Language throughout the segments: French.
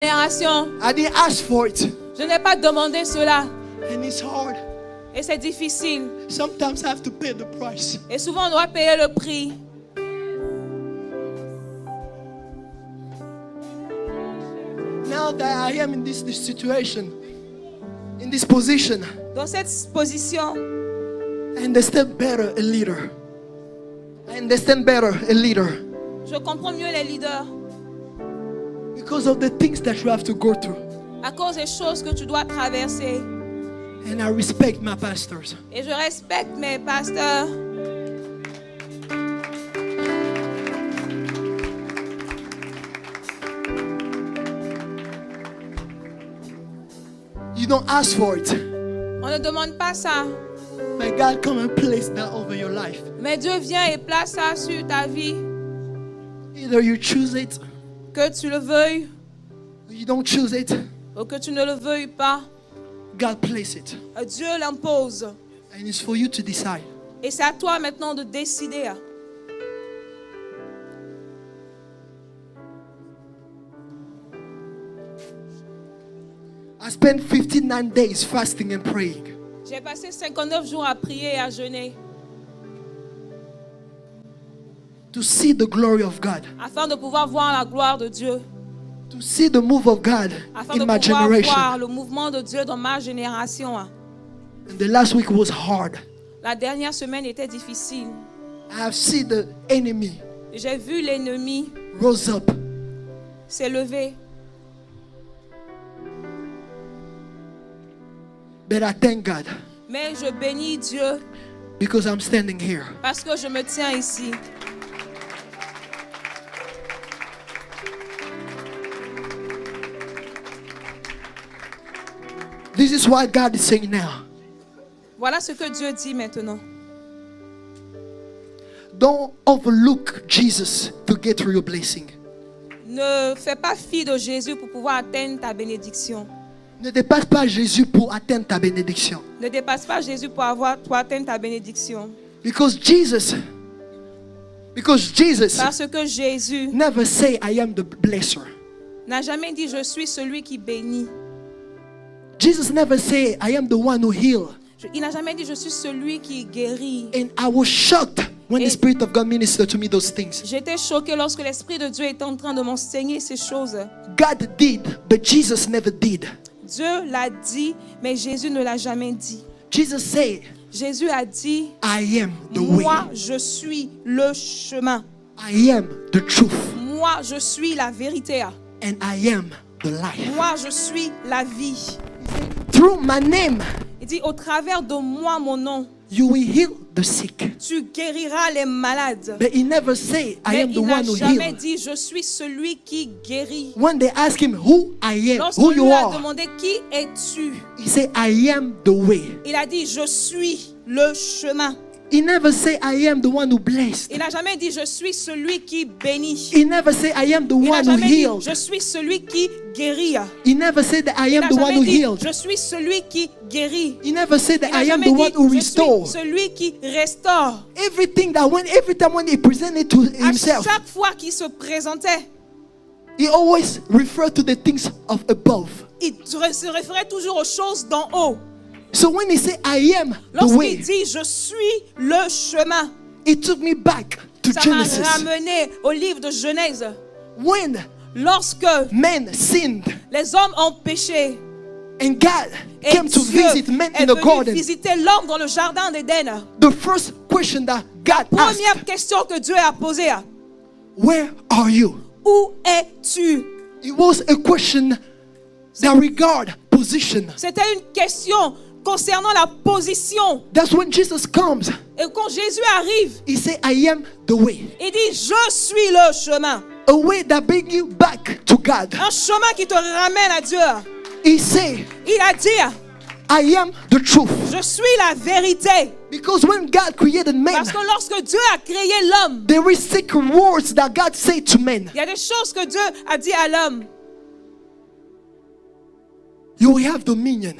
génération. I didn't ask for it. Je n'ai pas demandé cela. And it's hard. Et c'est difficile. Sometimes I have to pay the price. Et souvent, on doit payer le prix. Now that I am in this situation, in this position, Dans cette position, I understand better a leader. I understand better a leader. je comprends mieux les leaders. Because of the things that you have to go through. À cause des choses que tu dois traverser. And I respect my pastors. Et je respecte mes pasteurs. You don't ask for it. On ne demande pas ça. But God come and place that over your life. Mais Dieu vient et place ça sur ta vie. Either you choose it, Que tu le veuilles or you don't choose it. ou que tu ne le veuilles pas. God place it. Dieu l'impose. And it's for you to decide. Et c'est à toi maintenant de décider. I spent 59 days fasting and praying. J'ai passé 59 jours à prier et à jeûner. To see the glory of God. Afin de pouvoir voir la gloire de Dieu. To see the move of God Afin in de my pouvoir generation. voir le mouvement de Dieu dans ma génération. And the last week was hard. La dernière semaine était difficile. I have seen the enemy J'ai vu l'ennemi rose up. s'élever. But I thank God Mais je bénis Dieu because I'm standing here. parce que je me tiens ici. This is what God is saying now. Voilà ce que Dieu dit maintenant. Don't overlook Jesus to get through your blessing. Ne fais pas fi de Jésus pour pouvoir atteindre ta bénédiction. Ne dépasse pas Jésus pour atteindre ta bénédiction. Ne dépasse pas Jésus pour atteindre ta bénédiction. Because Jesus Parce que Jésus never say I am the blesser. n'a jamais dit je suis celui qui bénit. Jesus never say I am the one who heal. Il n'a jamais dit je suis celui qui guérit. And I was shocked when the Spirit of God ministered to me those things. J'étais choquée lorsque l'Esprit de Dieu était en train de m'enseigner ces choses. God did, but Jesus never did. Dieu l'a dit, mais Jésus ne l'a jamais dit. Jesus said, Jésus a dit, I am the way. moi je suis le chemin. I am the truth. Moi je suis la vérité. And I am the life. Moi je suis la vie. Through my name, Il dit, au travers de moi, mon nom, you will heal the sick. tu guériras les malades. But he never say I Mais am the il n'a one who jamais heals. dit, je suis celui qui guérit. When they ask him who I am, who Lorsqu'on you lui a are, demandé, qui es-tu? he say I am the way. Il a dit, je suis le chemin. He never say I am the one who blessed. Il n'a jamais dit, je suis celui qui bénit. He never say I am the Il n'a one who jamais dit, healed. je suis celui qui guérit. He never said that I Il am n'a the one jamais who dit, healed. je suis celui qui guérit. He never said Il that n'a I am jamais the dit, one who je restore. suis celui qui restaure. Every time when he presented to À himself, chaque fois qu'il se présentait, he always referred to the things of above. il se référait toujours aux choses d'en haut. So when he said I am the Lorsqu'il way, dit, je suis le chemin, it took me back to ça m'a Genesis. ramené au livre de Genèse. When Lorsque men sinned les hommes ont péché and God et came to Dieu visit men est in the venu garden, visiter l'homme dans le jardin d'Éden, the first question that God asked, première question que Dieu a posée, where are you? où es-tu? It was a question that regard position. C'était une question concernant la position. That's when Jesus comes. Et quand Jésus arrive, He said, I am the way. il dit, je suis le chemin. A way that brings you back to God. Un chemin qui te ramène à Dieu. He said, Il a dit, I am the truth. je suis la vérité. Because when God created man, Parce que lorsque Dieu a créé l'homme, there is secret words that God said to men. il y a des choses que Dieu a dit à l'homme. You will have dominion.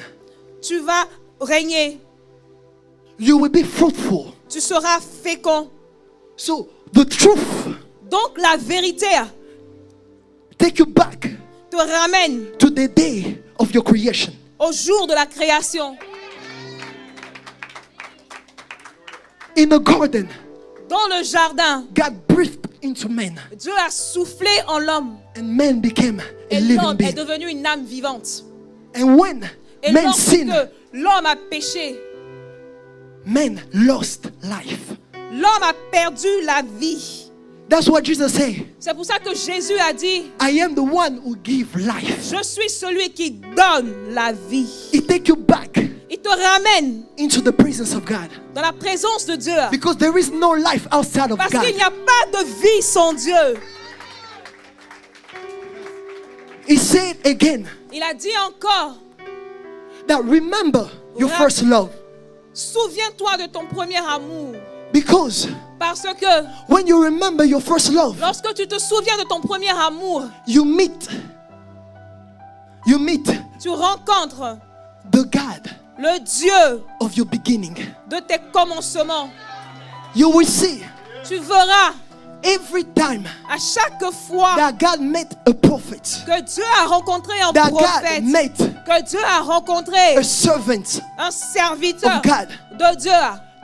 Tu vas régner. You will be fruitful. Tu seras fécond. So the truth Donc la vérité take you back te ramène to the day of your creation. au jour de la création. In the garden, Dans le jardin, God breathed into man, Dieu a soufflé en l'homme and man became a et living l'homme est being. devenu une âme vivante. And when Et man lorsque sinned, l'homme a péché, man lost life. l'homme a perdu la vie. That's what Jesus said. C'est pour ça que Jésus a dit, I am the one who gives life. je suis celui qui donne la vie. He take you back Il te ramène into the presence of God. dans la présence de Dieu. Because there is no life outside of Parce God. qu'il n'y a pas de vie sans Dieu. He said again Il a dit encore, that remember your Ra- first love. souviens-toi de ton premier amour. Because Parce que when you remember your first love, lorsque tu te souviens de ton premier amour, you meet tu rencontres the God le Dieu of your beginning. de tes commencements. You will see Tu verras every time à chaque fois that God met a prophet, que Dieu a rencontré un that God prophète, met que Dieu a rencontré a servant un serviteur of God, de Dieu,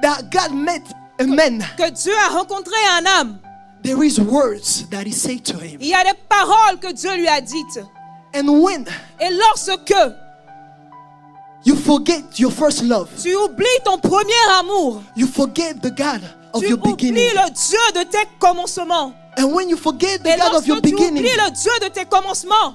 that God met a man, que Dieu a rencontré un homme. there is words that he said to him. Il y a des paroles que Dieu lui a dites. And when Et lorsque you forget your first love, tu oublies ton premier amour, you forget the God of tu your beginning. oublies le Dieu de tes commencements. And when you forget the Et God of your lorsque tu beginning, oublies le Dieu de tes commencements,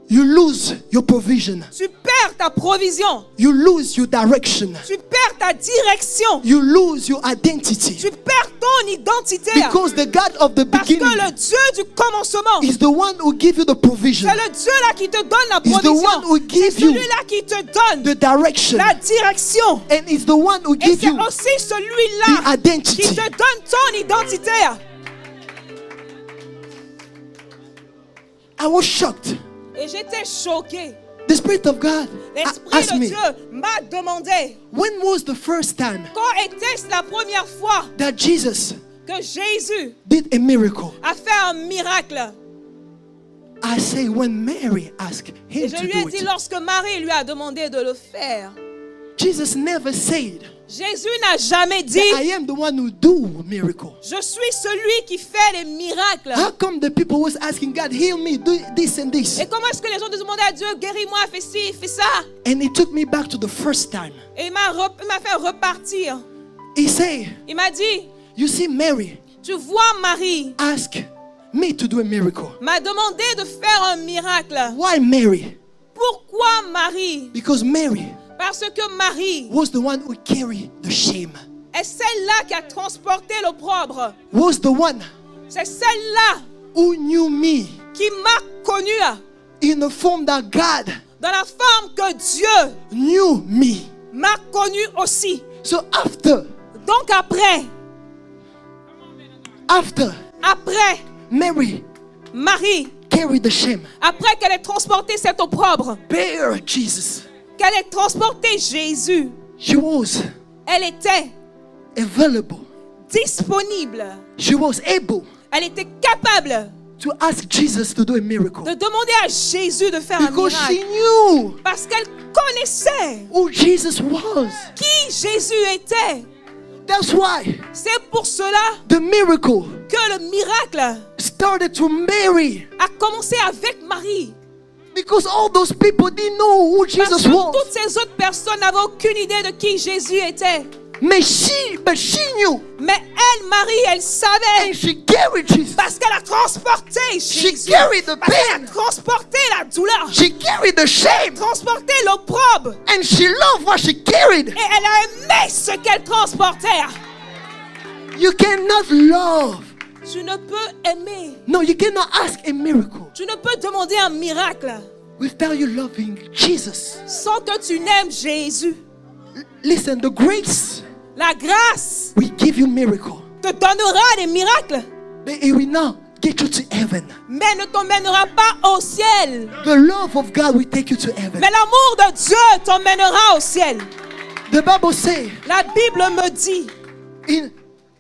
you lose your provision. tu perds ta provision, You lose your direction. tu perds ta direction, You lose your identity. tu perds ton identité. Because the God of the Parce que beginning le Dieu du commencement, is the one who gives you the provision, c'est le Dieu là qui te donne la He's the one who provision. C'est gives you celui-là qui te donne the direction, la direction. and it's the one who Et gives c'est you aussi the celui-là qui identity. te donne ton identité. I was shocked. Et j'étais choquée. The Spirit of God L'Esprit asked de me, Dieu m'a demandé, when was the first time quand était-ce la première fois that Jesus que Jésus did a miracle? a fait un miracle? I say, when Mary asked Et him je to lui ai do dit it. lorsque Marie lui a demandé de le faire. Jesus never said, Jésus n'a jamais dit, I am the one who do miracle. je suis celui qui fait les miracles. How come the people was asking God, heal me, do this and this? Et comment est-ce que les gens demandaient à Dieu, guéris-moi, fais ci, fais ça? And he took me back to the first time. Et il m'a fait repartir. He said, Il m'a dit, you see, Mary tu vois, Marie asked me to do a miracle. m'a demandé de faire un miracle. Why Mary? Pourquoi Marie? Because Mary Parce que Marie was the one who carried the shame. est celle-là qui a transporté l'opprobre. Was the one C'est celle-là who knew me qui m'a connue in a form that God dans la forme que Dieu knew me. m'a connue aussi. So after Après, Mary Marie, carried the shame, après qu'elle ait transporté cet opprobre, bear Jesus, qu'elle ait transporté Jésus, she was elle était available. disponible. She was able Elle était capable to ask Jesus to do a miracle. de demander à Jésus de faire un Because she miracle. knew Parce qu'elle connaissait who Jesus was. qui Jésus était. That's why C'est pour cela the miracle que le miracle started to Mary. a commencé avec Marie. Because all those people didn't know who Parce Jesus que was. toutes ces autres personnes n'avaient aucune idée de qui Jésus était. But she knew. Mais elle, Marie, elle savait. And she carried Jesus. Parce qu'elle a transporté She Jésus. carried the Parce qu'elle pain. a transporté la douleur. She carried the shame. Transporté l'opprobre. And she loved what she carried. Et elle a aimé ce qu'elle transportait. You cannot love. Tu ne peux aimer. No, you cannot ask a miracle Tu ne peux demander un miracle without you loving Jesus. sans que tu n'aimes Jésus. Listen, the grace La grâce will give you miracle, te donnera des miracles, but it will not get you to heaven. mais ne t'emmènera pas au ciel. The love of God will take you to heaven. Mais l'amour de Dieu t'emmènera au ciel. The Bible says La Bible me dit, in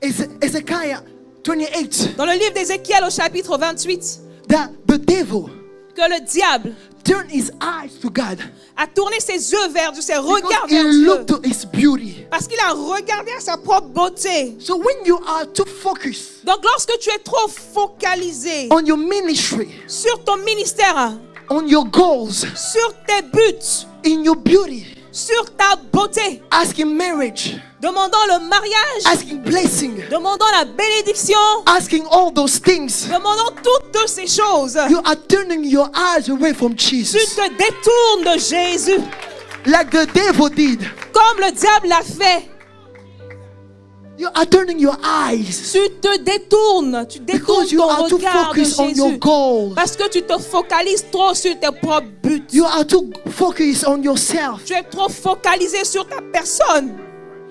Ezekiel 28 dans le livre d'Ézéchiel au chapitre 28, that the devil que que le diable turned his eyes to God. a tourné ses yeux vers Dieu, ses regards Because vers he Dieu. looked to his beauty. Parce qu'il a regardé à sa propre beauté. So when you are too focused Donc lorsque tu es trop focalisé on your ministry, sur ton ministère, on your goals, sur tes buts, in your beauty, sur ta beauté, asking marriage, demandant le mariage, asking blessing, demandant la bénédiction, asking all those things, demandant toutes ces choses, you are turning your eyes away from tu Jesus. te détournes de Jésus, Like the devil did. comme le diable l'a fait. You are turning your eyes Tu te détournes, tu détournes because you ton are too regard de focused on your Jésus. goals. Parce que tu te focalises trop sur tes propres buts. You are too focused on yourself. Tu es trop focalisé sur ta personne.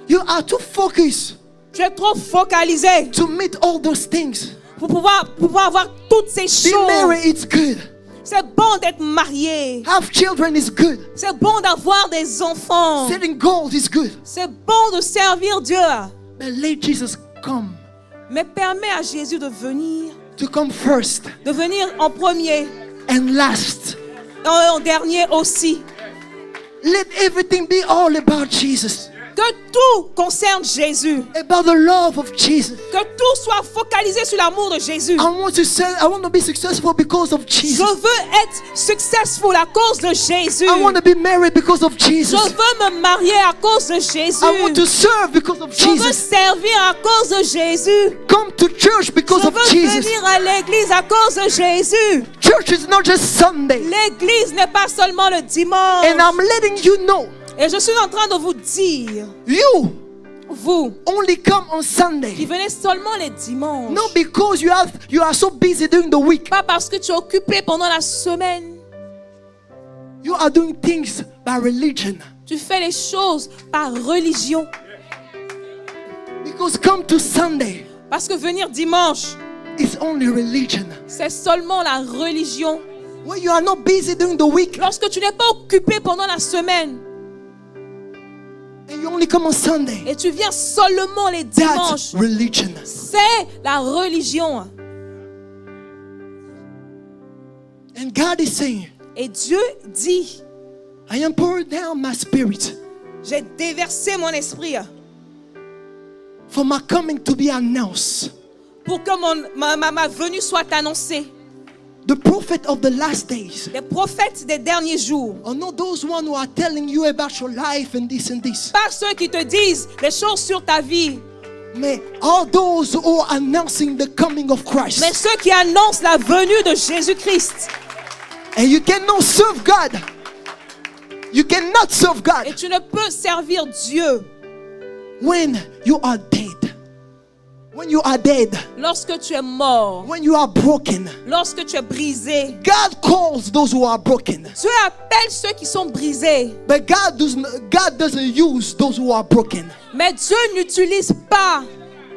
You are too focused Tu es trop focalisé to meet all those things. pour pouvoir avoir toutes ces Be choses. married, it's good. C'est bon d'être marié. Have children is good. C'est bon d'avoir des enfants. Setting goals is good. C'est bon de servir Dieu. But let Jesus come. Mais permets à Jésus de venir First en premier, and last. en dernier aussi. Let everything be all about Jesus. Que tout concerne Jésus. About the love of Jesus. Que tout soit focalisé sur l'amour de Jésus. I want to be successful because of Je Jesus. veux être successful à cause de Jésus. I want to be married because of Je Jesus. veux me marier à cause de Jésus. I want to serve because of Je veux Jesus. servir à cause de Jésus. Come to church because Je of veux Jesus. venir à l'église à cause de Jésus. Church is not just Sunday. L'église n'est pas seulement le dimanche. And I'm letting you know, Et je suis en train de vous dire, you vous only come on qui Sunday. venez seulement les dimanches, Not because you are so busy during the week. pas parce que tu es occupé pendant la semaine. You are doing things by religion. Tu fais les choses par religion. Because come to Sunday, Parce que venir dimanche, it's only religion. c'est seulement la religion. When you are not busy during the week Lorsque tu n'es pas occupé pendant la semaine and you only come on Sunday, et tu viens seulement les that's dimanches, religion. c'est la religion. And God is saying, Et Dieu dit, I am pouring down my spirit j'ai déversé mon esprit for my coming to be announced. pour que ma venue soit annoncée. The prophet of the last days, Les prophètes des derniers jours. or not those one who are telling you about your life and this and this, Pas ceux qui te disent les choses sur ta vie, mais all those who are announcing the coming of mais Christ. ceux qui annoncent la venue de Jésus-Christ. And you cannot serve God. You cannot serve Et God tu ne peux servir Dieu when you are dead. When you are dead, lorsque tu es mort, when you are broken. lorsque tu es brisé. God calls those who are broken, Dieu appelle ceux qui sont brisés. but God doesn't use those who are broken. Mais Dieu n'utilise pas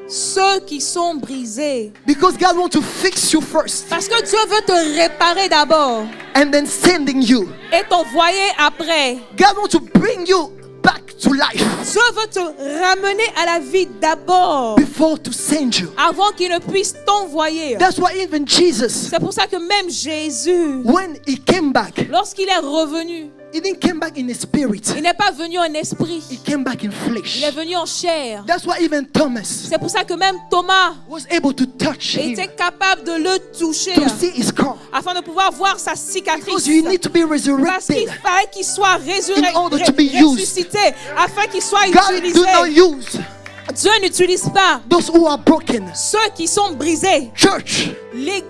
ceux qui sont brisés. Because God wants to fix you first Parce que Dieu veut te réparer d'abord and then sending you. et t'envoyer après. God wants to bring you back to life Dieu veut te ramener à la vie d'abord before to send you. avant qu'il ne puisse t'envoyer. That's why even Jesus, C'est pour ça que même Jésus, when he came back, lorsqu'il est revenu, he didn't come back in the spirit. il n'est pas venu en esprit, He came back in il flesh. est venu en chair. That's why even Thomas C'est pour ça que même Thomas was able to touch him, était capable de le toucher to see his scar. afin de pouvoir voir sa Because cicatrice. you need to be Parce qu'il resurrected. fallait qu'il soit In order to be used. ressuscité afin qu'il soit God utilisé. do not use Dieu n'utilise pas those who are broken. ceux qui sont brisés. Church,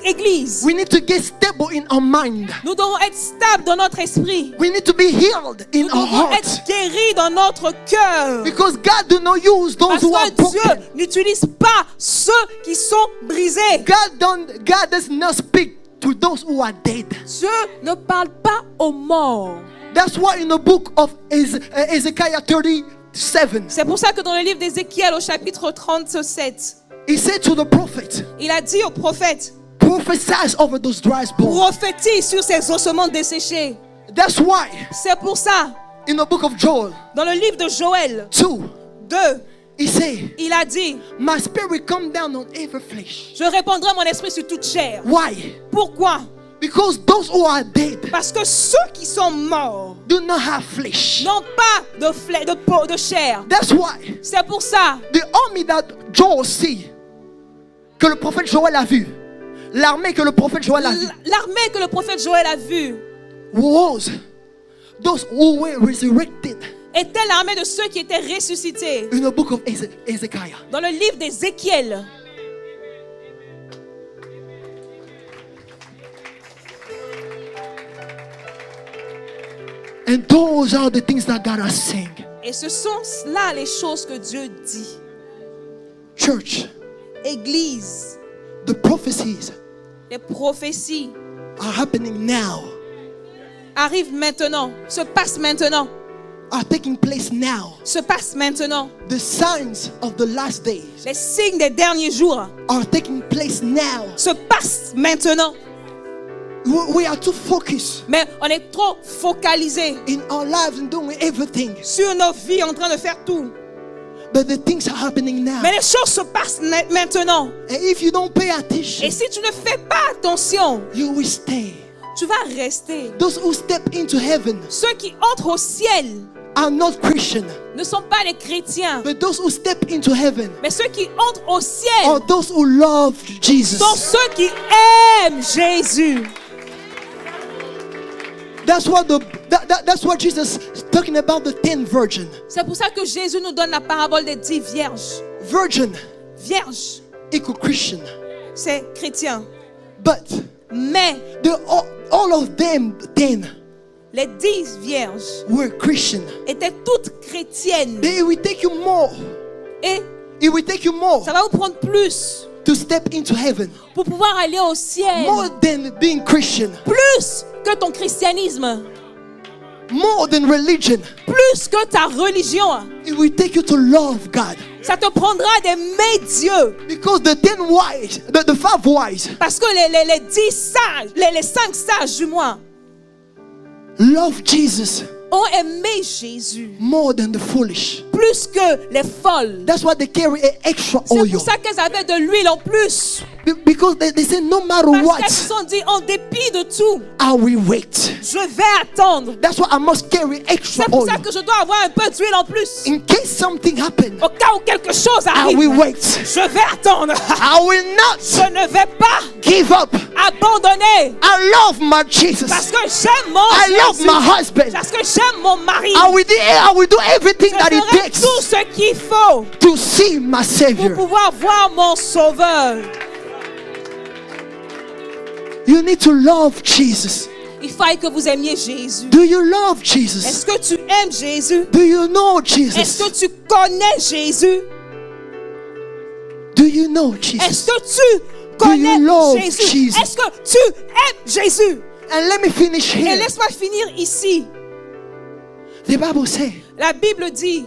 L'église, we need to get stable in our mind. nous devons être stables dans notre esprit. We need to be healed in Nous our devons heart. être guéris dans notre cœur. Because God do not use those Parce who are que Dieu broken. n'utilise pas ceux qui sont brisés. God does not speak to those who are dead. Dieu ne parle pas aux morts. That's why in the book of Ezekiel 37, C'est pour ça que dans le livre d'Ézéchiel au chapitre 37, he said to the prophet, il a dit au prophète, prophesy over those dry bones. prophétise sur ces ossements desséchés. That's why C'est pour ça, in the book of Joel dans le livre de Joël 2, 2, he said, il a dit, my spirit come down on every flesh. je répandrai mon esprit sur toute chair. Why? Pourquoi? Because those who are dead Parce que ceux qui sont morts do not have flesh. n'ont pas de peau, de chair. That's why C'est pour ça. the army that Joel see, que le prophète Joël a vu, l'armée que le prophète Joël a vu, L'armée que le prophète Joël a vue was those who were resurrected était l'armée de ceux qui étaient ressuscités. in the book of Ezekiel. Dans le livre d'Ézéchiel. And those are the things that God is saying. Et ce sont là les choses que Dieu dit. Church, Église, the prophecies les prophéties are happening now, arrivent maintenant, se passent maintenant, are taking place now. se passent maintenant. The signs of the last days Les signes des derniers jours are taking place now. se passent maintenant. We are too focused Mais on est trop focalisé in our lives and doing everything. sur nos vies en train de faire tout. But the things are happening now. Mais les choses se passent maintenant. And if you don't pay attention, Et si tu ne fais pas attention, you will stay. tu vas rester. Those who step into heaven Ceux qui entrent au ciel are not Christian. ne sont pas les chrétiens. But those who step into heaven Mais ceux qui entrent au ciel are those who love Jesus. sont ceux qui aiment Jésus. That's what Jesus is talking about, the 10 virgin. C'est pour ça que Jésus nous donne la parabole des 10 vierges. Virgin Vierge, equal Christian. c'est chrétien. But Mais all of them, 10, les 10 vierges were Christian. étaient toutes chrétiennes. It will take you more. Et It will take you more ça va vous prendre plus to step into heaven. pour pouvoir aller au ciel. More than being Christian. Plus que ton christianisme. More than religion. Plus que ta religion. It will take you to love God. Ça te prendra d'aimer Dieu. Because the 10 wise, the 5 wise, Parce que les 10 sages, les 5 sages du moins, love Jesus ont aimé Jésus. more than the foolish. Plus que les folles. That's why they carry an extra C'est oil. pour ça qu'elles avaient de l'huile en plus. Because they say no matter Parce what, qu'elles se sont dit, en dépit de tout, I will wait. je vais attendre. That's why I must carry extra C'est pour oil. ça que je dois avoir un peu d'huile en plus. In case something happens, Au cas où quelque chose I arrive, will wait. je vais attendre. I will not Je ne vais pas give up. abandonner. I love my Jesus. Parce que j'aime mon I love Jésus. my husband. Parce que j'aime mon mari. I will do everything Je that it ferai takes tout ce qu'il faut to see my pour Savior. pouvoir voir mon Sauveur. You need to love Jesus. Il faille que vous aimiez Jésus. Do you love Jesus? Est-ce que tu aimes Jésus? Do you know Est-ce Jesus? que tu connais Jésus? Do you know Est-ce Jesus? que tu connais you love Jésus? Jesus? Est-ce que tu aimes Jésus? And let me finish Et here. laisse-moi finir ici. The Bible says La Bible dit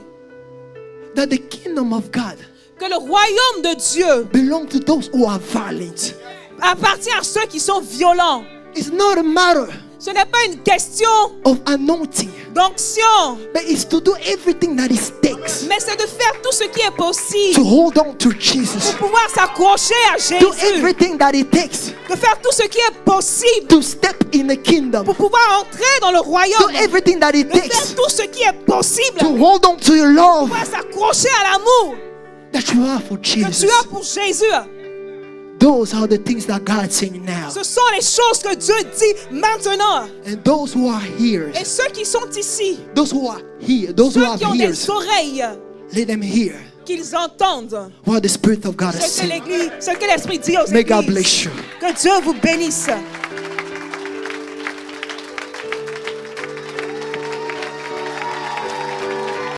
that the kingdom of God que le royaume de Dieu belongs to those who are violent. appartient à ceux qui sont violents. It's not a matter Ce n'est pas une question of anointing, d'onction, but it's to do everything that it takes mais c'est de faire tout ce qui est to possible hold on to Jesus. pour pouvoir s'accrocher à Do Jésus, everything that it takes de faire tout ce qui est possible to step in the kingdom. pour pouvoir entrer dans le Do royaume, everything that it de faire takes tout ce qui est possible to pour hold on to your love pouvoir s'accrocher à l'amour that you have for que tu Jesus. as pour Jésus. Those are the things that God's saying now. Ce sont les choses que Dieu dit maintenant. And those who are here, Et ceux qui sont ici, those who are here, those who ceux have qui ont ears, des oreilles, let them hear qu'ils entendent what the Spirit of God is ce que saying. l'Esprit dit aux May God églises. bless you. Que Dieu vous bénisse.